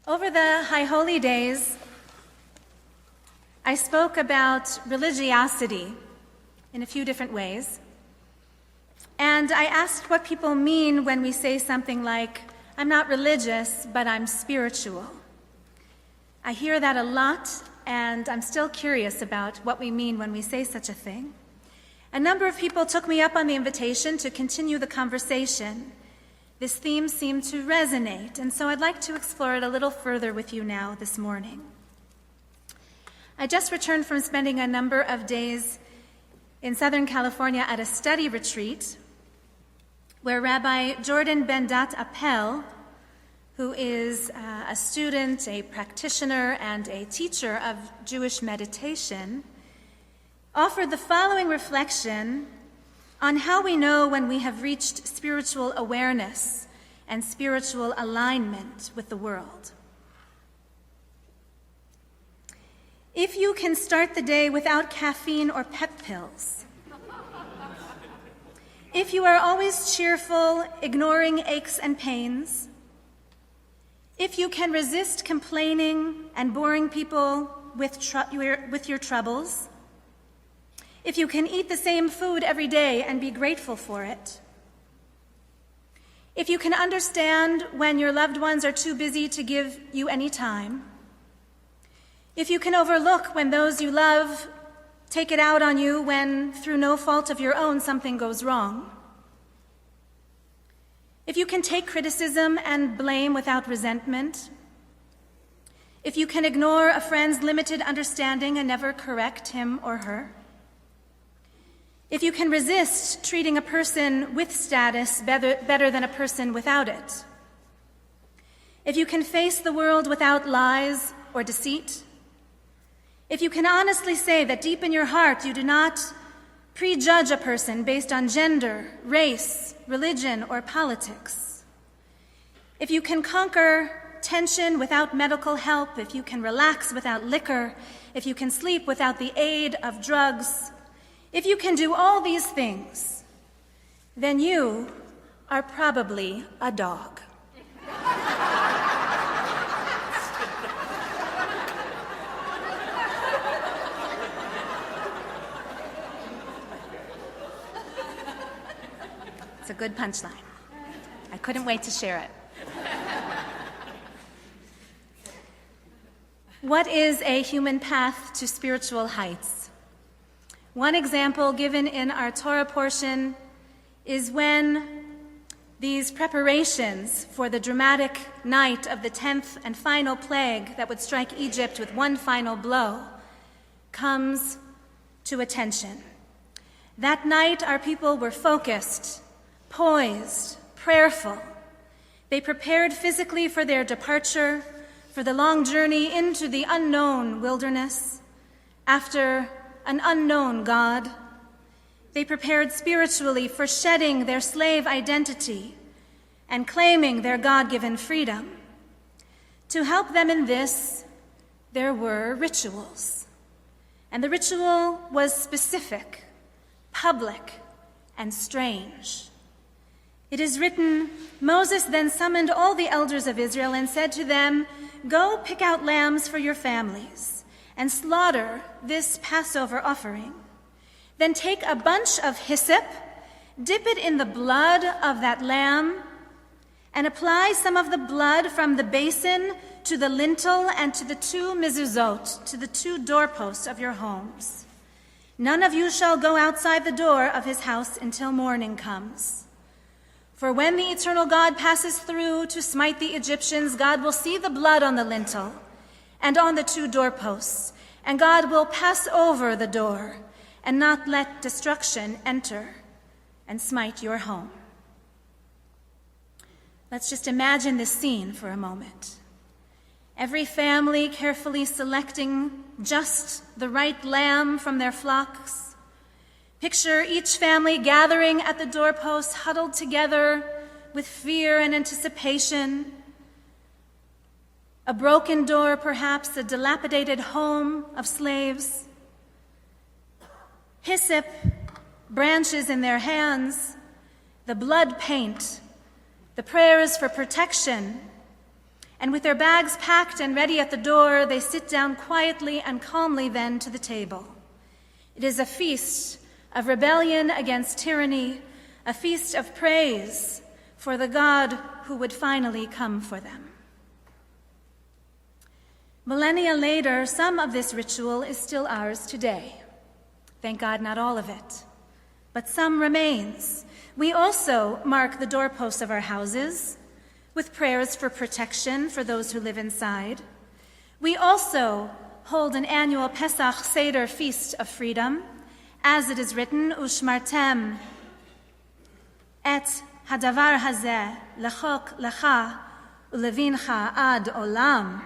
Over the High Holy Days, I spoke about religiosity in a few different ways. And I asked what people mean when we say something like, I'm not religious, but I'm spiritual. I hear that a lot, and I'm still curious about what we mean when we say such a thing. A number of people took me up on the invitation to continue the conversation. This theme seemed to resonate, and so I'd like to explore it a little further with you now this morning. I just returned from spending a number of days in Southern California at a study retreat where Rabbi Jordan Ben-Dat Appel, who is a student, a practitioner, and a teacher of Jewish meditation, offered the following reflection on how we know when we have reached spiritual awareness and spiritual alignment with the world. If you can start the day without caffeine or pep pills, if you are always cheerful, ignoring aches and pains, if you can resist complaining and boring people with your troubles, if you can eat the same food every day and be grateful for it, if you can understand when your loved ones are too busy to give you any time, if you can overlook when those you love take it out on you when, through no fault of your own, something goes wrong, if you can take criticism and blame without resentment, if you can ignore a friend's limited understanding and never correct him or her, if you can resist treating a person with status better than a person without it, if you can face the world without lies or deceit, if you can honestly say that deep in your heart you do not prejudge a person based on gender, race, religion, or politics, if you can conquer tension without medical help, if you can relax without liquor, if you can sleep without the aid of drugs, if you can do all these things, then you are probably a dog. It's a good punchline. I couldn't wait to share it. What is a human path to spiritual heights? One example given in our Torah portion is when these preparations for the dramatic night of the 10th and final plague that would strike Egypt with one final blow comes to attention. That night, our people were focused, poised, prayerful. They prepared physically for their departure, for the long journey into the unknown wilderness, after an unknown God. They prepared spiritually for shedding their slave identity and claiming their God-given freedom. To help them in this, there were rituals. And the ritual was specific, public, and strange. It is written, Moses then summoned all the elders of Israel and said to them, "Go pick out lambs for your families and slaughter this Passover offering. Then take a bunch of hyssop, dip it in the blood of that lamb, and apply some of the blood from the basin to the lintel and to the 2 mezuzot, to the 2 doorposts of your homes. None of you shall go outside the door of his house until morning comes. For when the eternal God passes through to smite the Egyptians, God will see the blood on the lintel and on the 2 doorposts, and God will pass over the door and not let destruction enter and smite your home." Let's just imagine this scene for a moment. Every family carefully selecting just the right lamb from their flocks. Picture each family gathering at the doorpost, huddled together with fear and anticipation. A broken door, perhaps a dilapidated home of slaves. Hyssop branches in their hands, the blood paint, the prayers for protection, And with their bags packed and ready at the door, they sit down quietly and calmly then to the table. It is a feast of rebellion against tyranny, a feast of praise for the God who would finally come for them. Millennia later, some of this ritual is still ours today. Thank God, not all of it, but some remains. We also mark the doorposts of our houses with prayers for protection for those who live inside. We also hold an annual Pesach Seder Feast of Freedom, as it is written, Ushmartem et hadavar hazeh lechok lecha ulevincha ad olam.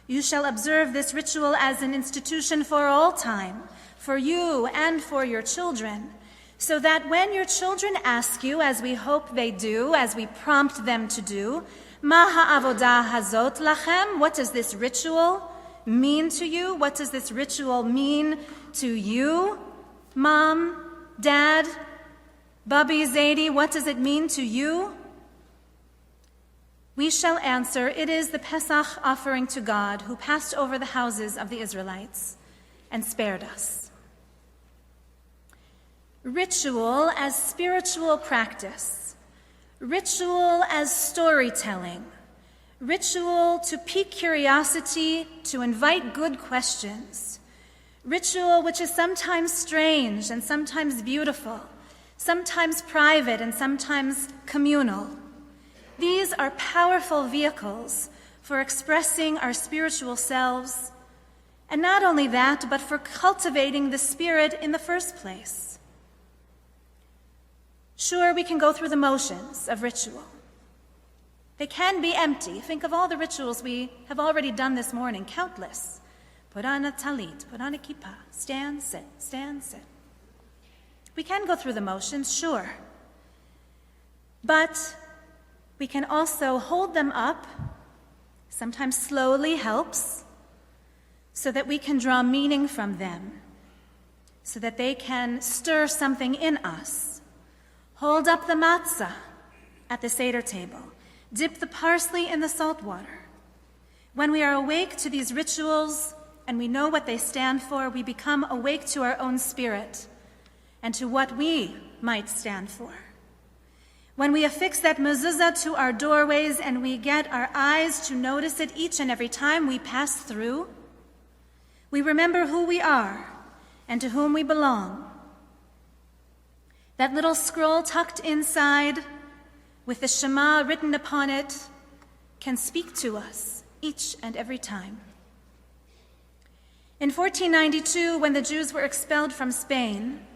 You shall observe this ritual as an institution for all time, for you and for your children, so that when your children ask you, as we hope they do, as we prompt them to do, Ma ha'avodah hazot lachem, what does this ritual mean to you? What does this ritual mean to you? Mom, Dad, Bubby, Zadie, what does it mean to you? We shall answer, it is the Pesach offering to God who passed over the houses of the Israelites and spared us. Ritual as spiritual practice, ritual as storytelling, ritual to pique curiosity, to invite good questions, ritual which is sometimes strange and sometimes beautiful, sometimes private and sometimes communal. These are powerful vehicles for expressing our spiritual selves, and not only that, but for cultivating the spirit in the first place. Sure, we can go through the motions of ritual. They can be empty. Think of all the rituals we have already done this morning, countless. Put on a talit, put on a kippah, stand, sit, stand, sit. We can go through the motions, sure. But we can also hold them up, sometimes slowly helps, so that we can draw meaning from them, so that they can stir something in us. Hold up the matzah at the Seder table. Dip the parsley in the salt water. When we are awake to these rituals and we know what they stand for, we become awake to our own spirit and to what we might stand for. When we affix that mezuzah to our doorways and we get our eyes to notice it each and every time we pass through, we remember who we are and to whom we belong. That little scroll tucked inside with the Shema written upon it can speak to us each and every time. In 1492, when the Jews were expelled from Spain,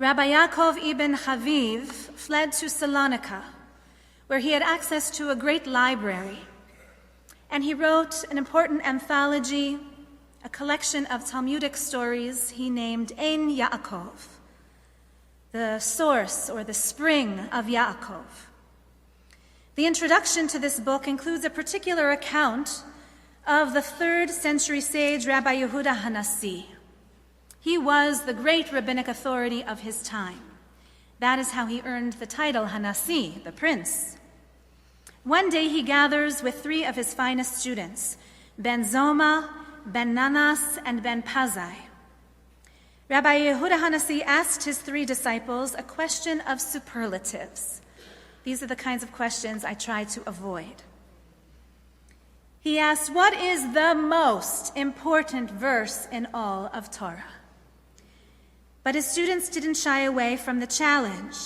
Rabbi Yaakov ibn Chaviv fled to Salonika, where he had access to a great library, and he wrote an important anthology, a collection of Talmudic stories he named Ein Yaakov, the source or the spring of Yaakov. The introduction to this book includes a particular account of the 3rd century sage Rabbi Yehuda Hanassi. He was the great rabbinic authority of his time. That is how he earned the title Hanassi, the prince. One day he gathers with 3 of his finest students, Ben Zoma, Ben Nanas, and Ben Pazai. Rabbi Yehuda Hanassi asked his 3 disciples a question of superlatives. These are the kinds of questions I try to avoid. He asked, what is the most important verse in all of Torah? But his students didn't shy away from the challenge.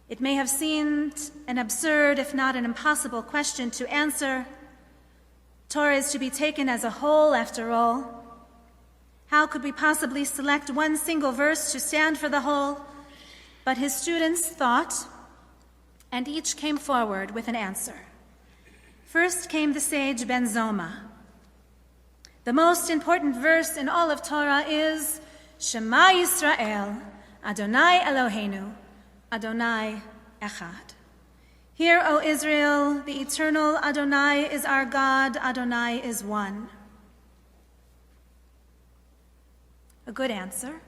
It may have seemed an absurd, if not an impossible question to answer. Torah is to be taken as a whole, after all. How could we possibly select one single verse to stand for the whole? But his students thought, and each came forward with an answer. First came the sage Ben Zoma. The most important verse in all of Torah is Shema Yisrael, Adonai Eloheinu, Adonai Echad. Hear, O Israel, the eternal Adonai is our God, Adonai is one. A good answer.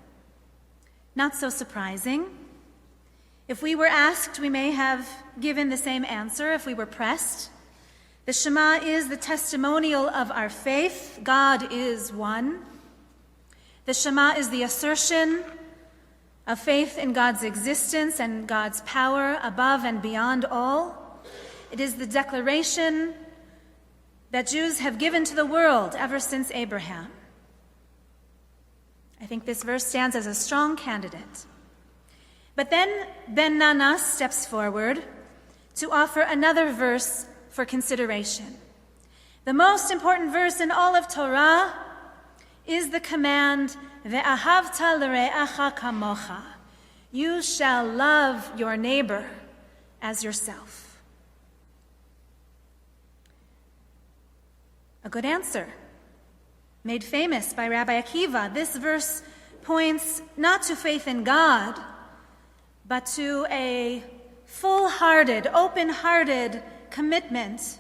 Not so surprising. If we were asked, we may have given the same answer if we were pressed. The Shema is the testimonial of our faith. God is one. The Shema is the assertion of faith in God's existence and God's power above and beyond all. It is the declaration that Jews have given to the world ever since Abraham. I think this verse stands as a strong candidate. But then Ben Nanas steps forward to offer another verse for consideration. The most important verse in all of Torah is the command, Ve'ahavta l're'acha kamocha. You shall love your neighbor as yourself. A good answer, made famous by Rabbi Akiva. This verse points not to faith in God, but to a full-hearted, open-hearted commitment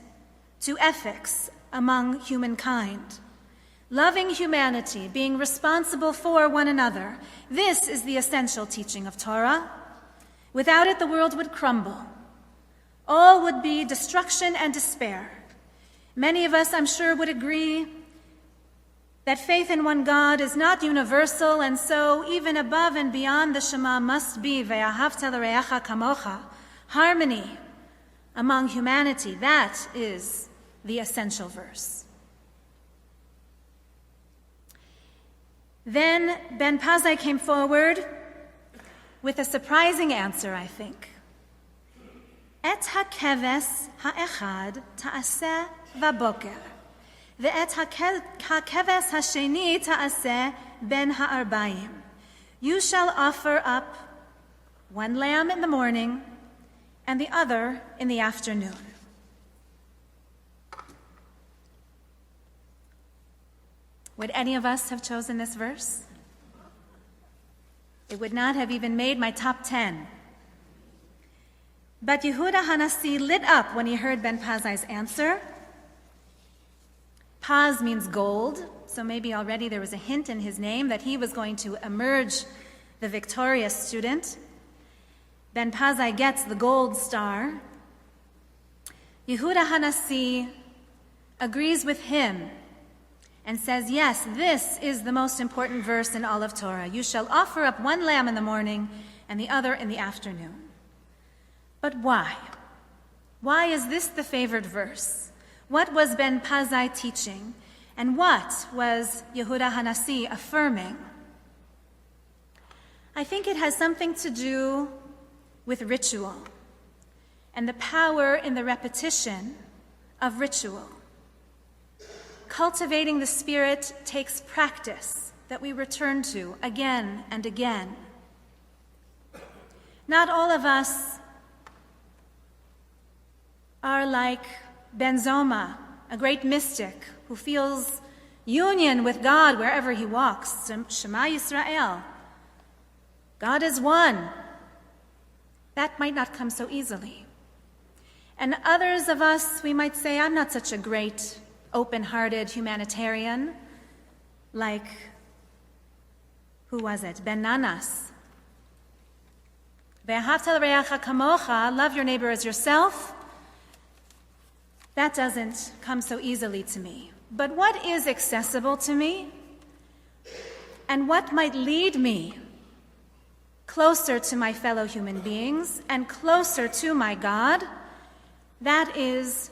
to ethics among humankind. Loving humanity, being responsible for one another. This is the essential teaching of Torah. Without it, the world would crumble. All would be destruction and despair. Many of us, I'm sure, would agree that faith in one God is not universal, and so even above and beyond the Shema must be Ve'ahavta l're'acha kamocha, harmony among humanity. That is the essential verse. Then Ben Pazai came forward with a surprising answer, I think. Et hakeves ha'echad ta'aseh v'boker, ve'et hakeves hasheni ta'aseh ben ha'arbayim. You shall offer up one lamb in the morning and the other in the afternoon. Would any of us have chosen this verse? It would not have even made my top 10. But Yehuda Hanasi lit up when he heard Ben Pazai's answer. Paz means gold, so maybe already there was a hint in his name that he was going to emerge the victorious student. Ben Pazai gets the gold star. Yehuda Hanasi agrees with him and says, yes, this is the most important verse in all of Torah. You shall offer up one lamb in the morning and the other in the afternoon. But why? Why is this the favored verse? What was Ben Pazai teaching? And what was Yehuda Hanasi affirming? I think it has something to do with ritual and the power in the repetition of ritual. Cultivating the Spirit takes practice that we return to again and again. Not all of us are like Ben Zoma, a great mystic who feels union with God wherever he walks. Shema Yisrael. God is one. That might not come so easily. And others of us, we might say, I'm not such a great open-hearted humanitarian, like, who was it? Ben Nanas. Ve'ahavta l're'acha kamocha, love your neighbor as yourself. That doesn't come so easily to me. But what is accessible to me? And what might lead me closer to my fellow human beings and closer to my God? That is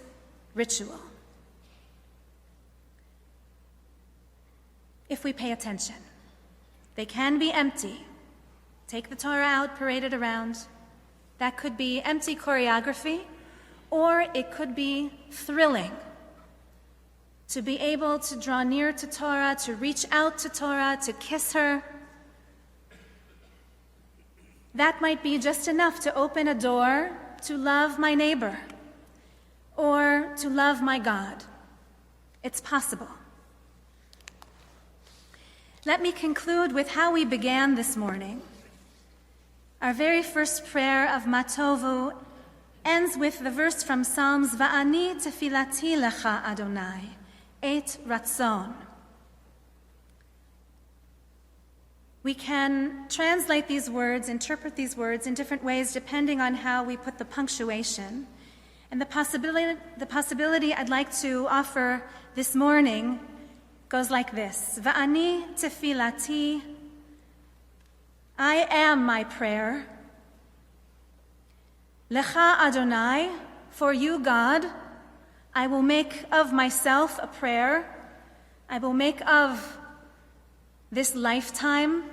ritual. If we pay attention. They can be empty. Take the Torah out, parade it around. That could be empty choreography, or it could be thrilling. To be able to draw near to Torah, to reach out to Torah, to kiss her. That might be just enough to open a door to love my neighbor or to love my God. It's possible. Let me conclude with how we began this morning. Our very first prayer of Matovu ends with the verse from Psalms, Va'ani tefilati lecha Adonai, et ratzon. We can translate these words, interpret these words in different ways depending on how we put the punctuation. And the possibility I'd like to offer this morning goes like this. Va'ani tefilati, I am my prayer. Lecha Adonai, for you, God, I will make of myself a prayer. I will make of this lifetime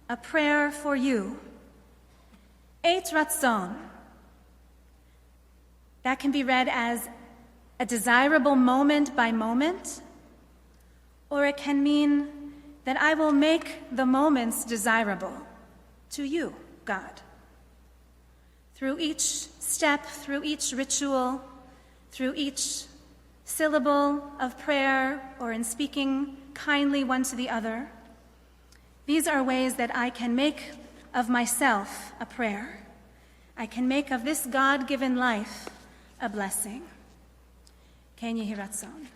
a prayer for you. Eit ratzon. That can be read as a desirable moment by moment, or it can mean that I will make the moments desirable to you, God. Through each step, through each ritual, through each syllable of prayer, or in speaking kindly one to the other, these are ways that I can make of myself a prayer. I can make of this God-given life a blessing. Ken Yehi Ratzon.